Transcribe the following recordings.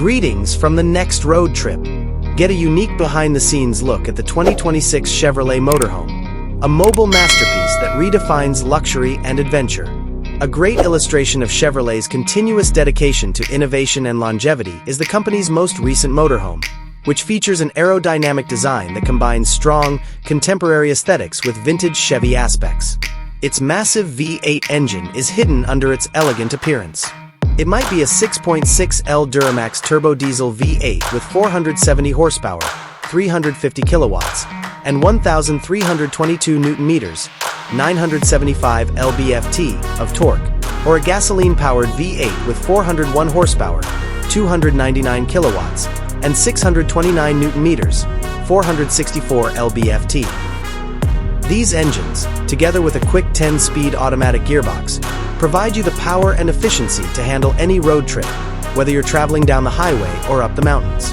Greetings from the next road trip. Get a unique behind-the-scenes look at the 2026 Chevrolet Motorhome, a mobile masterpiece that redefines luxury and adventure. A great illustration of Chevrolet's continuous dedication to innovation and longevity is the company's most recent motorhome, which features an aerodynamic design that combines strong, contemporary aesthetics with vintage Chevy aspects. Its massive V8 engine is hidden under its elegant appearance. It might be a 6.6L Duramax Turbo-Diesel V8 with 470 horsepower, 350 kilowatts, and 1,322 Nm, 975 lb-ft of torque, or a gasoline-powered V8 with 401 horsepower, 299 kilowatts, and 629 Nm, 464 lb-ft. These engines, together with a quick 10-speed automatic gearbox, provide you the power and efficiency to handle any road trip, whether you're traveling down the highway or up the mountains.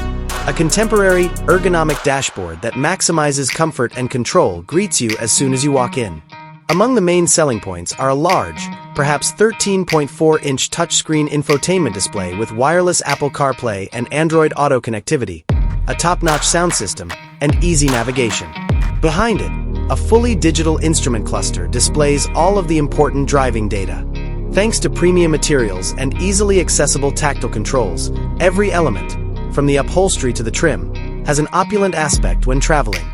A contemporary, ergonomic dashboard that maximizes comfort and control greets you as soon as you walk in. Among the main selling points are a large, perhaps 13.4-inch touchscreen infotainment display with wireless Apple CarPlay and Android Auto connectivity, a top-notch sound system, and easy navigation. Behind it, a fully digital instrument cluster displays all of the important driving data. Thanks to premium materials and easily accessible tactile controls, every element, from the upholstery to the trim, has an opulent aspect when traveling.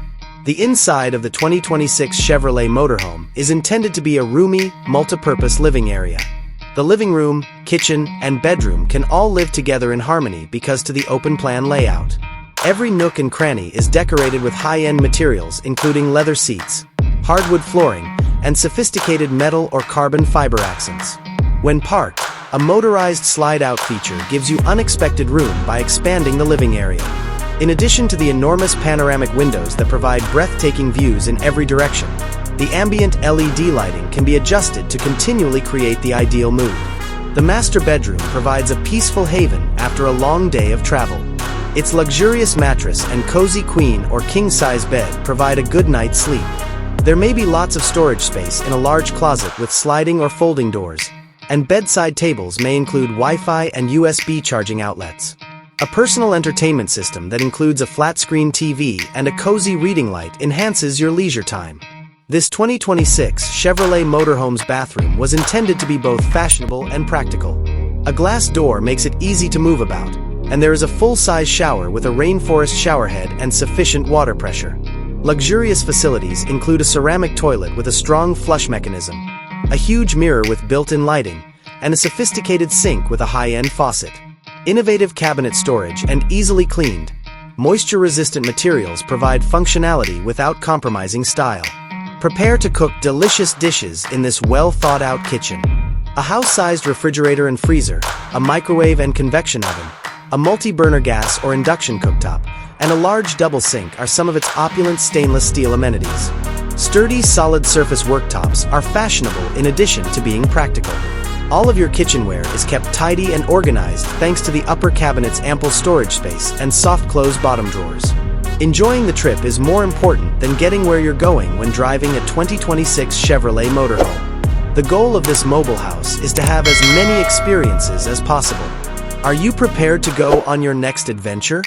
The inside of the 2026 Chevrolet Motorhome is intended to be a roomy, multi-purpose living area. The living room, kitchen, and bedroom can all live together in harmony because of the open-plan layout. Every nook and cranny is decorated with high-end materials including leather seats, hardwood flooring, and sophisticated metal or carbon fiber accents. When parked, a motorized slide-out feature gives you unexpected room by expanding the living area. In addition to the enormous panoramic windows that provide breathtaking views in every direction, the ambient LED lighting can be adjusted to continually create the ideal mood. The master bedroom provides a peaceful haven after a long day of travel. Its luxurious mattress and cozy queen or king-size bed provide a good night's sleep. There may be lots of storage space in a large closet with sliding or folding doors, and bedside tables may include Wi-Fi and USB charging outlets. A personal entertainment system that includes a flat-screen TV and a cozy reading light enhances your leisure time. This 2026 Chevrolet Motorhome's bathroom was intended to be both fashionable and practical. A glass door makes it easy to move about, and there is a full-size shower with a rainforest showerhead and sufficient water pressure. Luxurious facilities include a ceramic toilet with a strong flush mechanism, a huge mirror with built-in lighting, and a sophisticated sink with a high-end faucet. Innovative cabinet storage and easily cleaned, moisture-resistant materials provide functionality without compromising style. Prepare to cook delicious dishes in this well-thought-out kitchen. A house-sized refrigerator and freezer, a microwave and convection oven, a multi-burner gas or induction cooktop, and a large double sink are some of its opulent stainless steel amenities. Sturdy, solid surface worktops are fashionable in addition to being practical. All of your kitchenware is kept tidy and organized thanks to the upper cabinet's ample storage space and soft-close bottom drawers. Enjoying the trip is more important than getting where you're going when driving a 2026 Chevrolet Motorhome. The goal of this mobile house is to have as many experiences as possible. Are you prepared to go on your next adventure?